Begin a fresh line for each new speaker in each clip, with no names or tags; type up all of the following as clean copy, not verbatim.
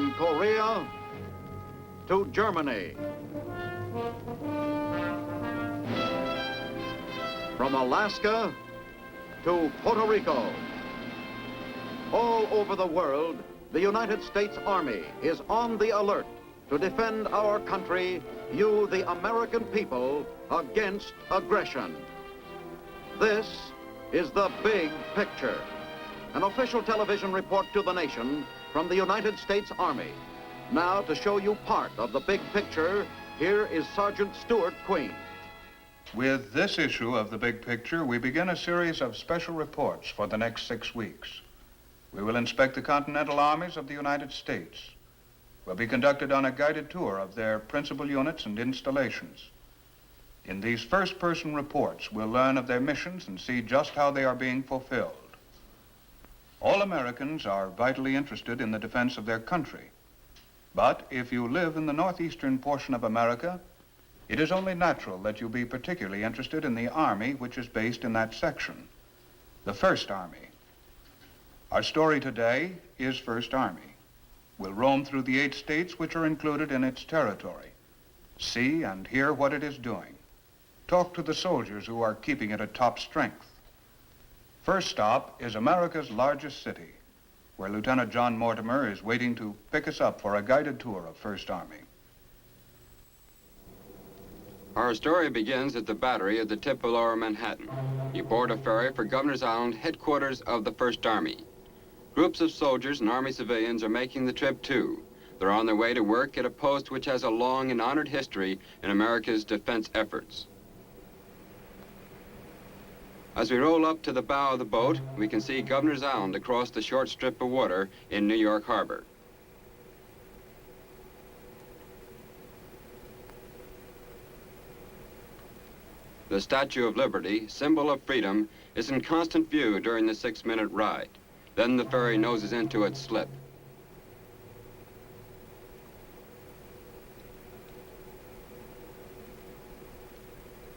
From Korea to Germany. From Alaska to Puerto Rico. All over the world, the United States Army is on the alert to defend our country, you, the American people, against aggression. This is the big picture. An official television report to the nation from the United States Army. Now, to show you part of the big picture, here is Sergeant Stuart Queen.
With this issue of the big picture, we begin a series of special reports for the next 6 weeks. We will inspect the continental armies of the United States. Will be conducted on a guided tour of their principal units and installations. In these first-person reports, we'll learn of their missions and see just how they are being fulfilled. All Americans are vitally interested in the defense of their country. But if you live in the northeastern portion of America, it is only natural that you be particularly interested in the Army which is based in that section, the First Army. Our story today is First Army. We'll roam through the 8 states which are included in its territory, see and hear what it is doing, talk to the soldiers who are keeping it at top strength. First stop is America's largest city, where Lieutenant John Mortimer is waiting to pick us up for a guided tour of First Army.
Our story begins at the battery at the tip of Lower Manhattan. You board a ferry for Governor's Island, headquarters of the First Army. Groups of soldiers and Army civilians are making the trip too. They're on their way to work at a post which has a long and honored history in America's defense efforts. As we roll up to the bow of the boat, we can see Governor's Island across the short strip of water in New York Harbor. The Statue of Liberty, symbol of freedom, is in constant view during the 6-minute ride. Then the ferry noses into its slip.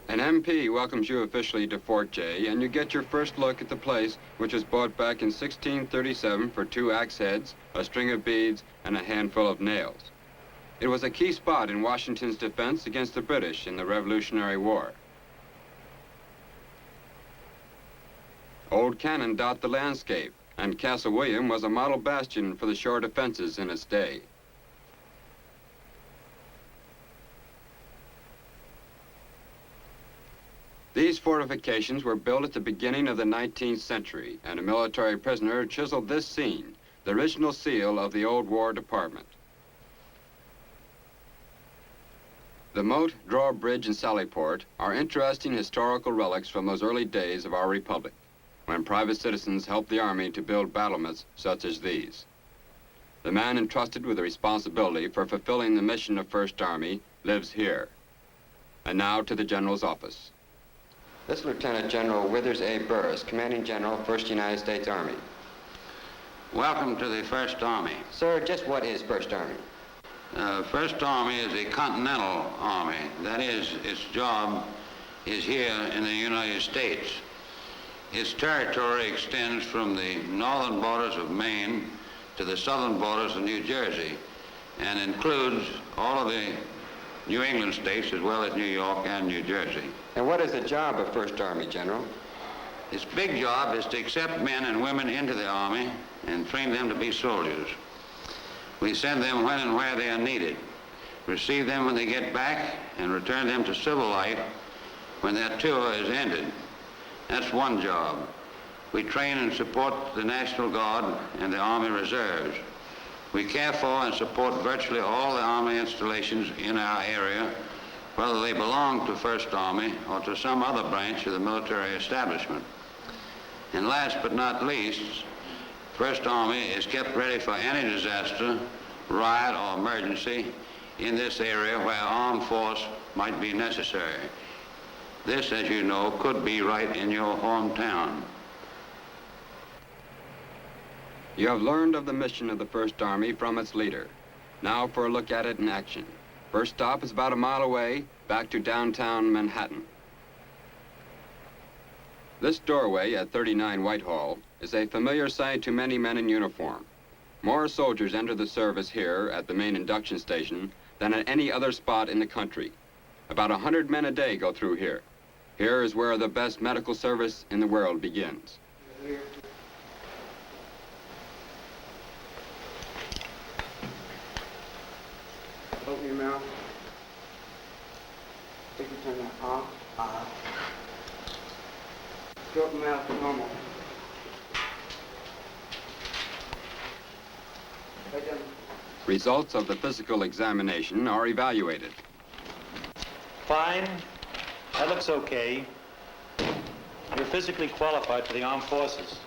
An MP welcomes you officially to Fort Jay, and you get your first look at the place, which was bought back in 1637 for 2 axe heads, a string of beads, and a handful of nails. It was a key spot in Washington's defense against the British in the Revolutionary War. Old cannon dot the landscape, and Castle William was a model bastion for the shore defenses in its day. These fortifications were built at the beginning of the 19th century, and a military prisoner chiseled this scene, the original seal of the old War Department. The moat, drawbridge, and sallyport are interesting historical relics from those early days of our republic, when private citizens helped the Army to build battlements such as these. The man entrusted with the responsibility for fulfilling the mission of First Army lives here. And now to the General's office. This is Lieutenant General Withers A. Burris, Commanding General, 1st United States Army.
Welcome to the First Army.
Sir, just what is First Army?
First Army is a continental army. That is, its job is here in the United States. Its territory extends from the northern borders of Maine to the southern borders of New Jersey, and includes all of the New England states as well as New York and New Jersey.
And what is the job of First Army, General?
Its big job is to accept men and women into the Army and train them to be soldiers. We send them when and where they are needed, receive them when they get back, and return them to civil life when their tour is ended. That's one job. We train and support the National Guard and the Army Reserves. We care for and support virtually all the Army installations in our area, whether they belong to First Army or to some other branch of the military establishment. And last but not least, First Army is kept ready for any disaster, riot, or emergency in this area where armed force might be necessary. This, as you know, could be right in your hometown. You have learned of the mission of the First Army from its leader. Now for a look at it in action. First stop is about a mile away, back to downtown Manhattan. This doorway at 39 Whitehall is a familiar sight to many men in uniform.
More soldiers enter the service here at the main induction station than at any other spot in the country. About 100 men a day go through here. Here is where the best medical service in the world begins.
Open your mouth. Stick your tongue out. Open mouth normal. Right down.
Results of the physical examination are evaluated.
Fine. That looks okay. You're physically qualified for the armed forces.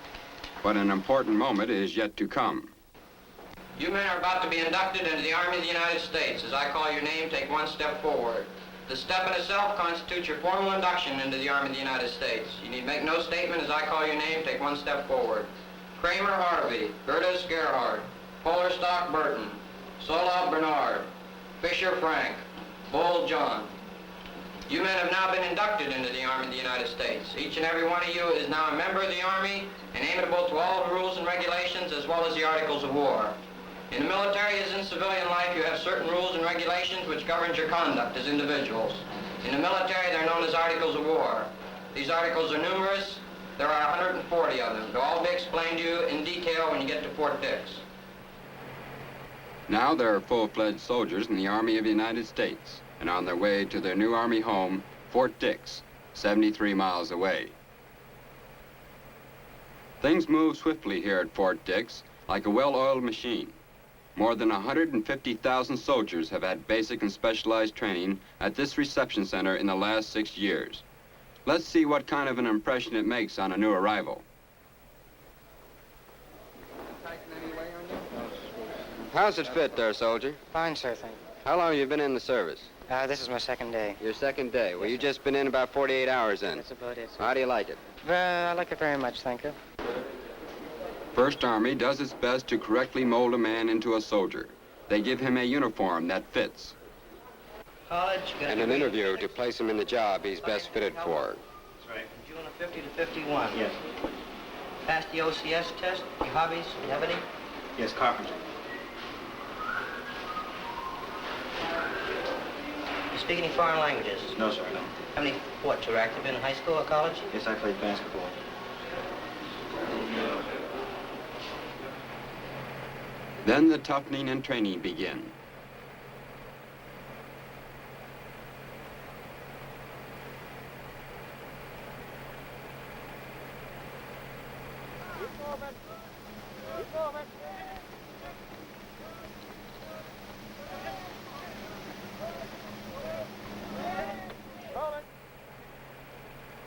But an important moment is yet to come.
You men are about to be inducted into the Army of the United States. As I call your name, take one step forward. The step in itself constitutes your formal induction into the Army of the United States. You need make no statement. As I call your name, take one step forward. Kramer Harvey, Gertis Gerhard, Polarstock Burton, Solov Bernard, Fisher Frank, Bull John. You men have now been inducted into the Army of the United States. Each and every one of you is now a member of the Army and amenable to all the rules and regulations as well as the Articles of War. In the military as in civilian life, you have certain rules and regulations which governs your conduct as individuals. In the military, they're known as Articles of War. These articles are numerous. There are 140 of them. They'll all be explained to you in detail when you get to Fort Dix.
Now they're full-fledged soldiers in the Army of the United States and on their way to their new Army home, Fort Dix, 73 miles away. Things move swiftly here at Fort Dix like a well-oiled machine. More than 150,000 soldiers have had basic and specialized training at this reception center in the last 6 years. Let's see what kind of an impression it makes on a new arrival. How's it fit there, soldier?
Fine, sir, thank you.
How long have you been in the service?
This is my second day.
Your second day. Well, you've just been in about 48 hours then.
That's about it.
How do you like it?
I like it very much, thank you.
First Army does its best to correctly mold a man into a soldier. They give him a uniform that fits.
College.
And an interview to place him in the job he's best fitted for.
That's right. June of 50 to 51.
Yes.
Passed the OCS test. Your hobbies? You have any?
Yes, carpenter.
You speak any foreign languages?
No, sir, no.
How many sports are active in high school or college?
Yes, I played basketball.
Then the toughening and training begin.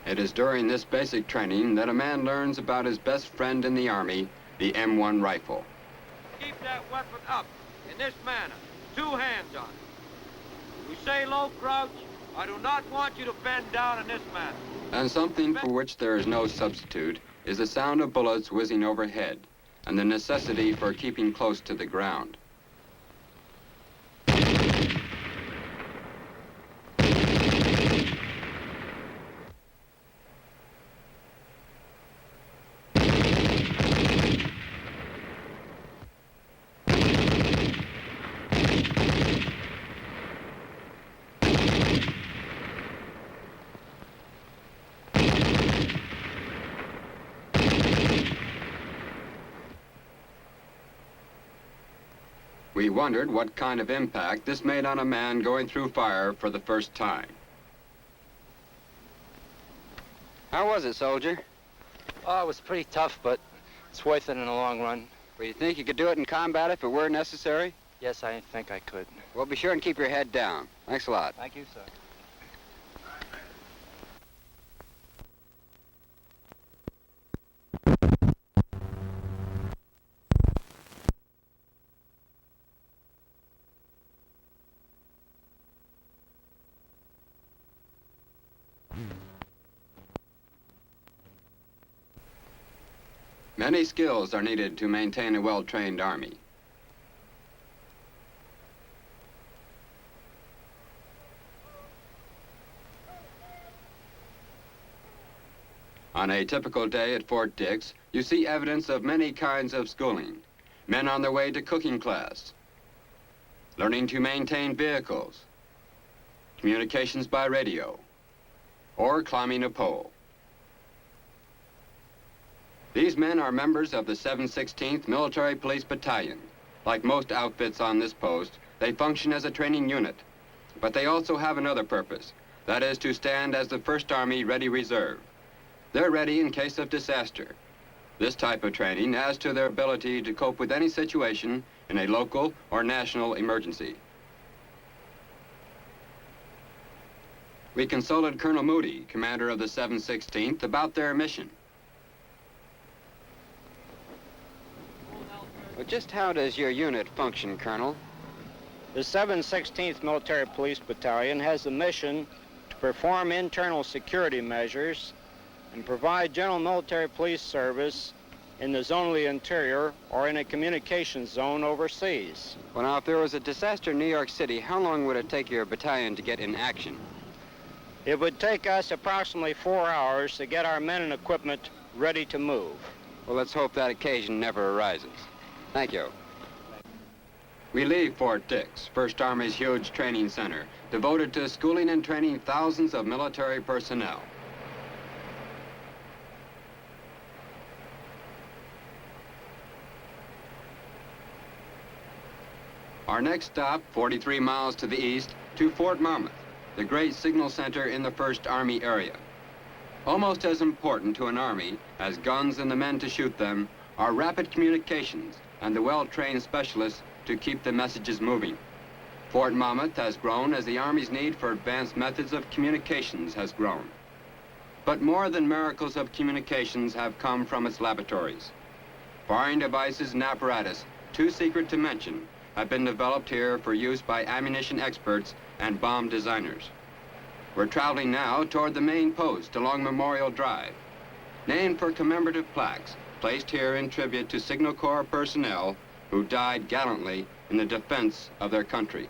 It is during this basic training that a man learns about his best friend in the Army, the M1 rifle.
Keep that weapon up in this manner, 2 hands on it. We say low crouch. I do not want you to bend down in this manner.
And something for which there is no substitute is the sound of bullets whizzing overhead and the necessity for keeping close to the ground. We wondered what kind of impact this made on a man going through fire for the first time. How was it, soldier?
Oh, it was pretty tough, but it's worth it in the long run.
Well, you think you could do it in combat if it were necessary?
Yes, I think I could.
Well, be sure and keep your head down. Thanks a lot.
Thank you, sir.
Many skills are needed to maintain a well-trained army. On a typical day at Fort Dix, you see evidence of many kinds of schooling. men on their way to cooking class, learning to maintain vehicles, communications by radio, or climbing a pole. These men are members of the 716th Military Police Battalion. Like most outfits on this post, they function as a training unit, but they also have another purpose. That is to stand as the 1st Army Ready Reserve. They're ready in case of disaster. This type of training adds to their ability to cope with any situation in a local or national emergency. We consulted Colonel Moody, commander of the 716th, about their mission.
Well, just how does your unit function, Colonel?
The 716th Military Police Battalion has the mission to perform internal security measures and provide general military police service in the zone of the interior or in a communications zone overseas.
Well, now, if there was a disaster in New York City, how long would it take your battalion to get in action?
It would take us approximately 4 hours to get our men and equipment ready to move.
Well, let's hope that occasion never arises. Thank you.
We leave Fort Dix, 1st Army's huge training center, devoted to schooling and training thousands of military personnel. Our next stop, 43 miles to the east, to Fort Monmouth, the great signal center in the 1st Army area. Almost as important to an army as guns and the men to shoot them are rapid communications and the well-trained specialists to keep the messages moving. Fort Monmouth has grown as the Army's need for advanced methods of communications has grown. But more than miracles of communications have come from its laboratories. Firing devices and apparatus, too secret to mention, have been developed here for use by ammunition experts and bomb designers. We're traveling now toward the main post along Memorial Drive, named for commemorative plaques placed here in tribute to Signal Corps personnel who died gallantly in the defense of their country.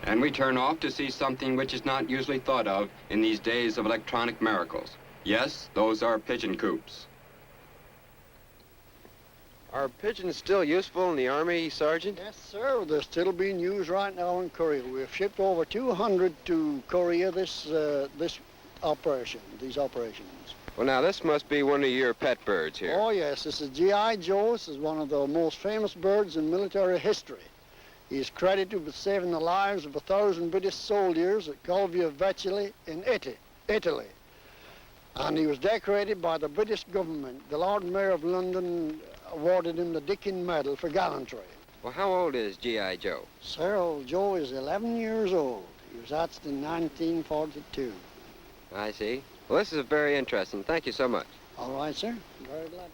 And we turn off to see something which is not usually thought of in these days of electronic miracles. Yes, those are pigeon coops.
Are pigeons still useful in the Army, Sergeant?
Yes, sir. They're still being used right now in Korea. We've shipped over 200 to Korea these operations.
Well, now, this must be one of your pet birds here.
Oh, yes. This is G.I. Joe. This is one of the most famous birds in military history. He's credited with saving the lives of 1,000 British soldiers at Calvia Vecchia in Italy. And he was decorated by the British government. The Lord Mayor of London awarded him the Dickin Medal for gallantry.
Well, how old is G.I. Joe?
Sir, old Joe is 11 years old. He was hatched in 1942.
I see. Well, this is very interesting. Thank you so much.
All right, sir. Very glad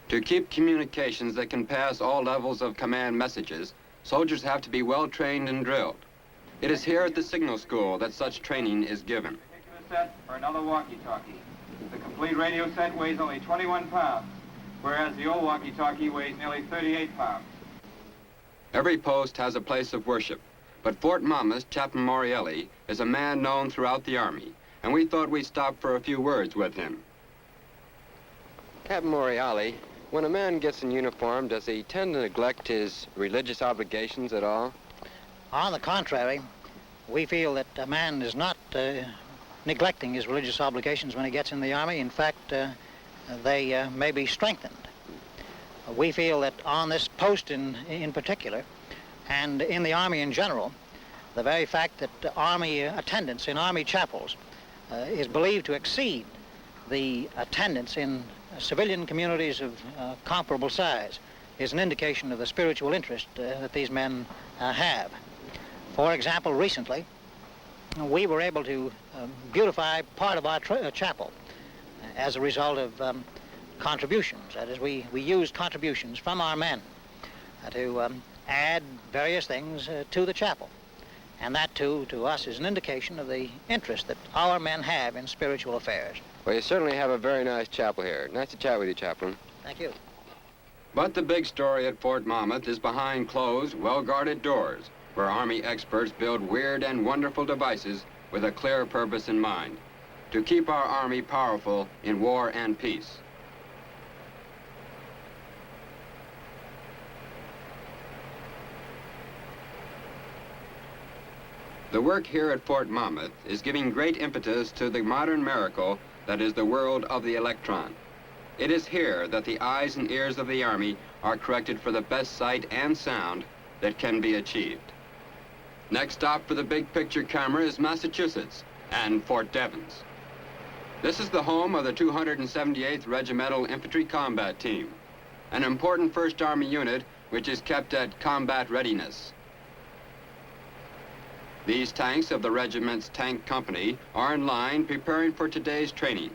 To keep communications that can pass all levels of command messages, soldiers have to be well trained and drilled. It is here at the signal school that such training is given.
Set for another walkie-talkie. The complete radio set weighs only 21 pounds, whereas the old walkie-talkie weighs nearly 38 pounds.
Every post has a place of worship, but Fort Monmouth, Chaplain Morielli, is a man known throughout the Army, and we thought we'd stop for a few words with him.
Captain Morielli, when a man gets in uniform, does he tend to neglect his religious obligations at all?
On the contrary, we feel that a man is not neglecting his religious obligations when he gets in the Army. In fact, they may be strengthened. We feel that on this post in particular, and in the Army in general, the very fact that Army attendance in Army chapels is believed to exceed the attendance in civilian communities of comparable size is an indication of the spiritual interest that these men have. For example, recently, we were able to beautify part of our chapel as a result of contributions. That is, we used contributions from our men to add various things to the chapel. And that, too, to us, is an indication of the interest that our men have in spiritual affairs.
Well, you certainly have a very nice chapel here. Nice to chat with you, Chaplain.
Thank you.
But the big story at Fort Monmouth is behind closed, well-guarded doors, where Army experts build weird and wonderful devices with a clear purpose in mind, to keep our Army powerful in war and peace. The work here at Fort Monmouth is giving great impetus to the modern miracle that is the world of the electron. It is here that the eyes and ears of the Army are corrected for the best sight and sound that can be achieved. Next stop for the big picture camera is Massachusetts and Fort Devens. This is the home of the 278th Regimental Infantry Combat Team, an important 1st Army unit which is kept at combat readiness. These tanks of the regiment's tank company are in line preparing for today's training.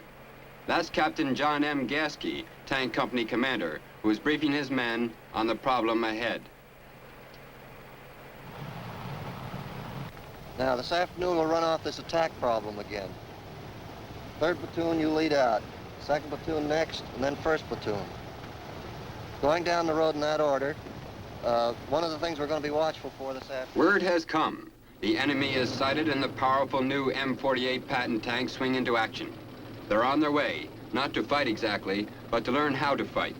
That's Captain John M. Gasky, tank company commander, who is briefing his men on the problem ahead.
Now, this afternoon we'll run off this attack problem again. 3rd platoon, you lead out. 2nd platoon next, and then 1st platoon. Going down the road in that order, one of the things we're going to be watchful for this afternoon...
Word has come. The enemy is sighted and the powerful new M48 Patton tanks swing into action. They're on their way, not to fight exactly, but to learn how to fight.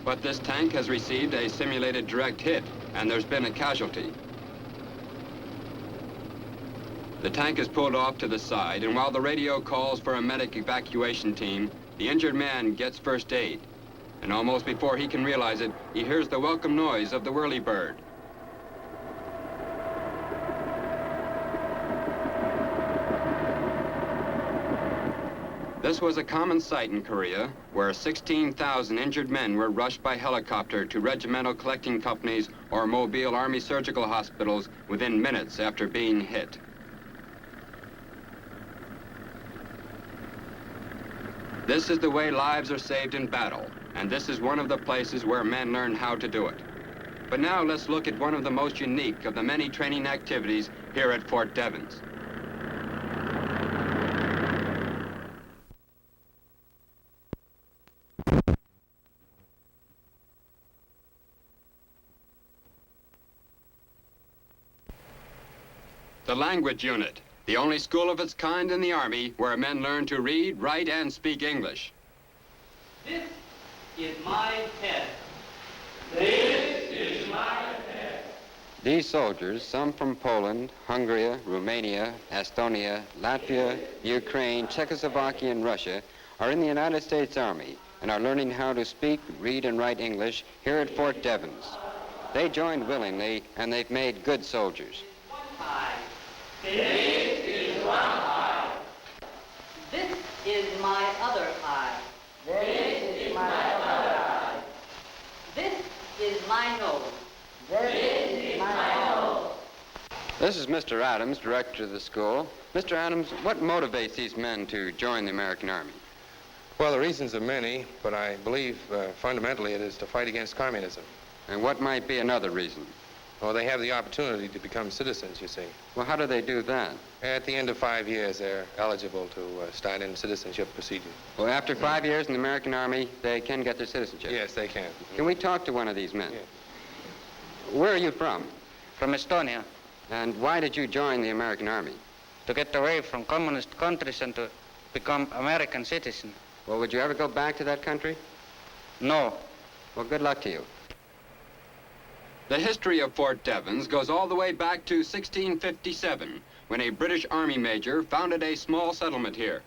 But this tank has received a simulated direct hit, and there's been a casualty. The tank is pulled off to the side, and while the radio calls for a medic evacuation team, the injured man gets first aid. And almost before he can realize it, he hears the welcome noise of the whirlybird. This was a common sight in Korea, where 16,000 injured men were rushed by helicopter to regimental collecting companies or mobile Army surgical hospitals within minutes after being hit. This is the way lives are saved in battle, and this is one of the places where men learn how to do it. But now let's look at one of the most unique of the many training activities here at Fort Devens. The language unit, the only school of its kind in the Army where men learn to read, write, and speak English.
This is my head. This is my head.
These soldiers, some from Poland, Hungary, Romania, Estonia, Latvia, Ukraine, Czechoslovakia, and Russia, are in the United States Army and are learning how to speak, read, and write English here at Fort Devens. They joined willingly, and they've made good soldiers.
This is one eye.
This is my other eye.
This is my other eye.
This is my nose.
This is my nose.
This is Mr. Adams, director of the school. Mr. Adams, what motivates these men to join the American Army?
Well, the reasons are many, but I believe fundamentally it is to fight against communism.
And what might be another reason?
Well, they have the opportunity to become citizens, you see.
Well, how do they do that?
At the end of 5 years, they're eligible to start in citizenship procedures.
Well, after 5 years in the American Army, they can get their citizenship?
Yes, they can.
Can we talk to one of these men?
Yes.
Where are you from?
From Estonia.
And why did you join the American Army?
To get away from communist countries and to become American citizen.
Well, would you ever go back to that country?
No.
Well, good luck to you.
The history of Fort Devens goes all the way back to 1657, when a British Army major founded a small settlement here.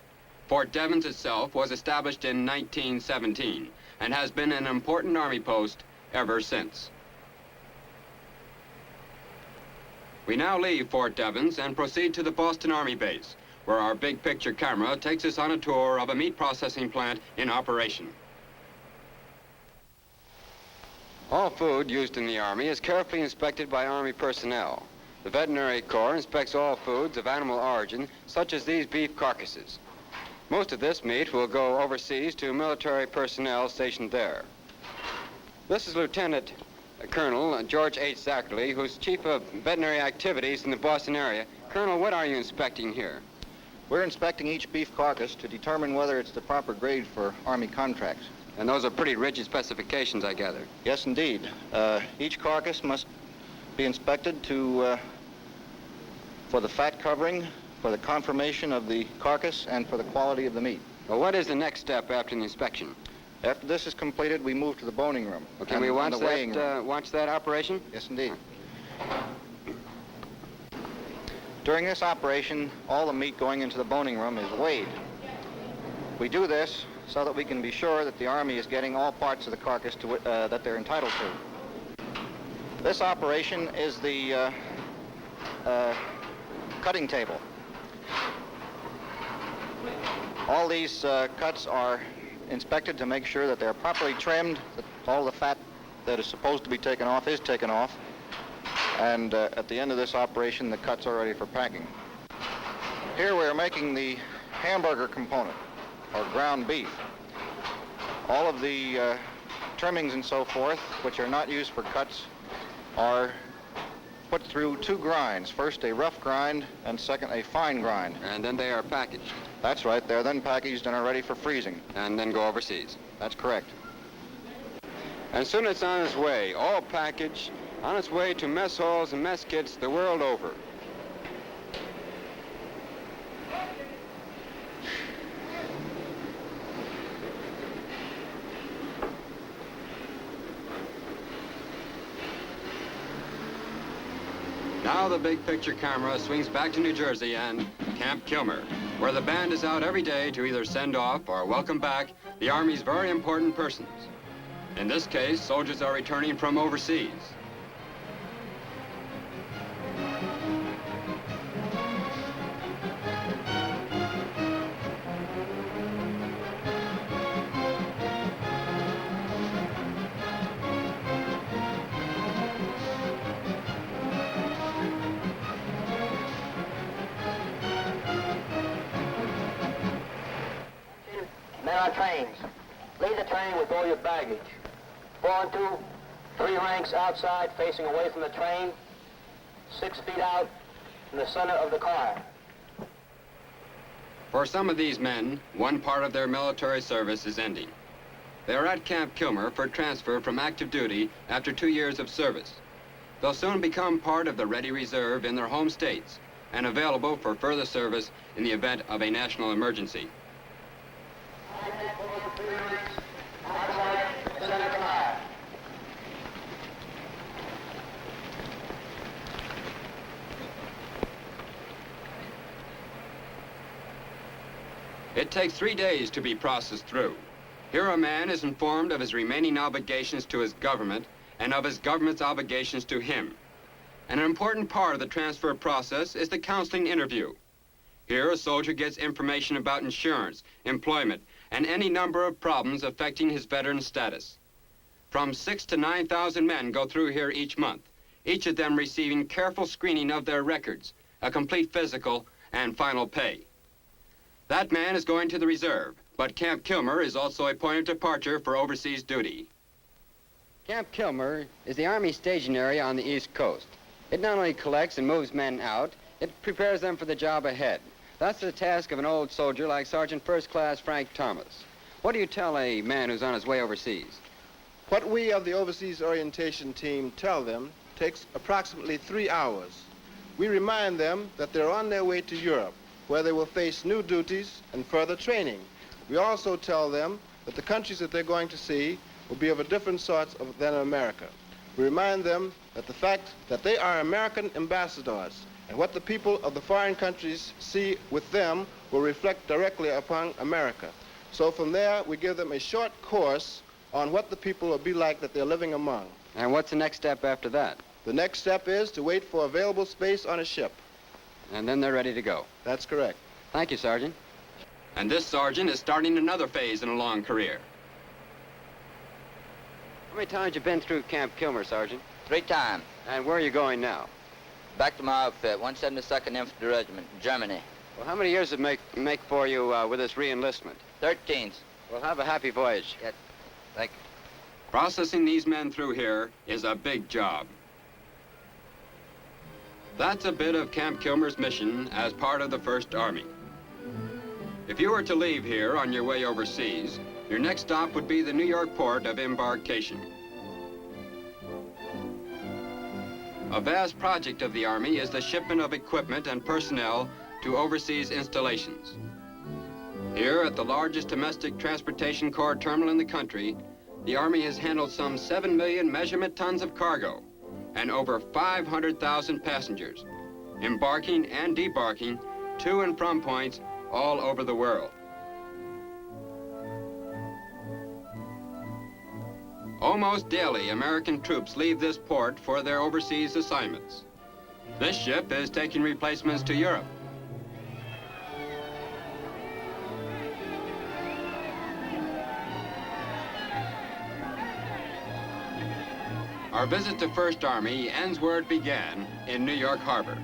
Fort Devens itself was established in 1917 and has been an important Army post ever since. We now leave Fort Devens and proceed to the Boston Army Base, where our big picture camera takes us on a tour of a meat processing plant in operation.
All food used in the Army is carefully inspected by Army personnel. The Veterinary Corps inspects all foods of animal origin, such as these beef carcasses. Most of this meat will go overseas to military personnel stationed there. This is Lieutenant Colonel George H. Zachary, who's Chief of Veterinary Activities in the Boston area. Colonel, what are you inspecting here?
We're inspecting each beef carcass to determine whether it's the proper grade for Army contracts.
And those are pretty rigid specifications, I gather.
Yes, indeed. Each carcass must be inspected for the fat covering, for the conformation of the carcass, and for the quality of the meat.
Well, what is the next step after the inspection?
After this is completed, we move to the boning room.
Well, can we watch that operation?
Yes, indeed. During this operation, all the meat going into the boning room is weighed. We do this so that we can be sure that the Army is getting all parts of the carcass that they're entitled to. This operation is the cutting table. All these cuts are inspected to make sure that they're properly trimmed, that all the fat that is supposed to be taken off is taken off, and at the end of this operation, the cuts are ready for packing. Here we're making the hamburger component, or ground beef. All of the trimmings and so forth, which are not used for cuts, are put through two grinds. First a rough grind, and second a fine grind.
And then they are packaged.
That's right. They're then packaged and are ready for freezing.
And then go overseas.
That's correct.
And soon it's on its way, all packaged, on its way to mess halls and mess kits the world over. Now the big picture camera swings back to New Jersey and Camp Kilmer, where the band is out every day to either send off or welcome back the Army's very important persons. In this case, soldiers are returning from overseas.
Men on trains, lead the train with all your baggage. 4 and 2, 3 ranks outside facing away from the train, 6 feet out in the center of the car.
For some of these men, one part of their military service is ending. They are at Camp Kilmer for transfer from active duty after 2 years of service. They'll soon become part of the Ready Reserve in their home states and available for further service in the event of a national emergency. It takes 3 days to be processed through. Here a man is informed of his remaining obligations to his government and of his government's obligations to him. And an important part of the transfer process is the counseling interview. Here a soldier gets information about insurance, employment, and any number of problems affecting his veteran status. From 6,000 to 9,000 men go through here each month, each of them receiving careful screening of their records, a complete physical, and final pay. That man is going to the reserve, but Camp Kilmer is also a point of departure for overseas duty.
Camp Kilmer is the Army staging area on the East Coast. It not only collects and moves men out, it prepares them for the job ahead. That's the task of an old soldier like Sergeant First Class Frank Thomas. What do you tell a man who's on his way overseas?
What we of the Overseas Orientation Team tell them takes approximately 3 hours. We remind them that they're on their way to Europe, where they will face new duties and further training. We also tell them that the countries that they're going to see will be of a different sort than America. We remind them that the fact that they are American ambassadors and what the people of the foreign countries see with them will reflect directly upon America. So from there, we give them a short course on what the people will be like that they're living among.
And what's the next step after that?
The next step is to wait for available space on a ship.
And then they're ready to go.
That's correct.
Thank you, Sergeant.
And this sergeant is starting another phase in a long career.
How many times you been through Camp Kilmer, Sergeant?
3 times.
And where are you going now?
Back to my outfit, 172nd Infantry Regiment, Germany.
Well, how many years did it make for you with this re-enlistment?
13.
Well, have a happy voyage.
Yeah, thank you.
Processing these men through here is a big job. That's a bit of Camp Kilmer's mission as part of the 1st Army. If you were to leave here on your way overseas, Your next stop would be the New York port of embarkation. A vast project of the Army is the shipment of equipment and personnel to overseas installations. Here at the largest domestic transportation car terminal in the country, the Army has handled some 7 million measurement tons of cargo and over 500,000 passengers, embarking and debarking to and from points all over the world. Almost daily, American troops leave this port for their overseas assignments. This ship is taking replacements to Europe. Our visit to First Army ends where it began, in New York Harbor.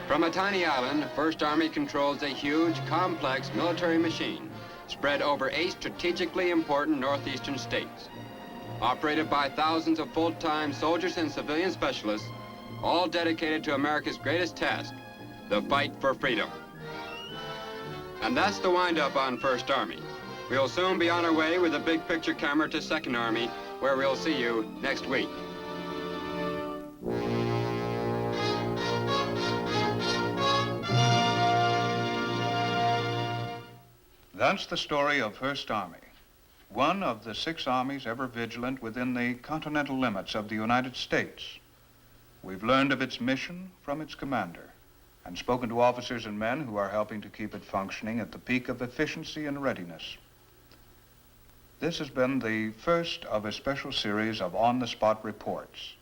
From a tiny island, First Army controls a huge, complex military machine spread over 8 strategically important northeastern states. Operated by thousands of full-time soldiers and civilian specialists, all dedicated to America's greatest task, the fight for freedom. And that's the wind-up on First Army. We'll soon be on our way with a big picture camera to Second Army, where we'll see you next week.
That's the story of First Army, one of the 6 armies ever vigilant within the continental limits of the United States. We've learned of its mission from its commander and spoken to officers and men who are helping to keep it functioning at the peak of efficiency and readiness. This has been the first of a special series of on-the-spot reports,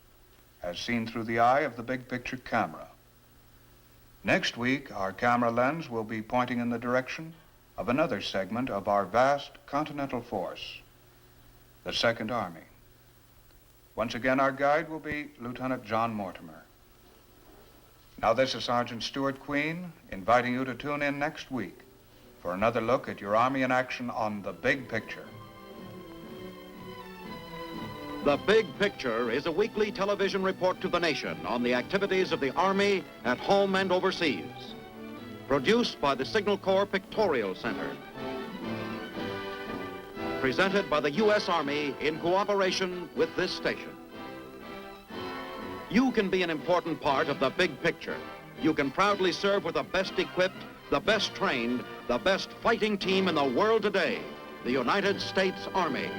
as seen through the eye of the big picture camera. Next week, our camera lens will be pointing in the direction of another segment of our vast continental force, the Second Army. Once again, our guide will be Lieutenant John Mortimer. Now, this is Sergeant Stuart Queen inviting you to tune in next week for another look at your Army in action on The Big Picture.
The Big Picture is a weekly television report to the nation on the activities of the Army at home and overseas. Produced by the Signal Corps Pictorial Center. Presented by the U.S. Army in cooperation with this station. You can be an important part of the big picture. You can proudly serve with the best equipped, the best trained, the best fighting team in the world today, the United States Army.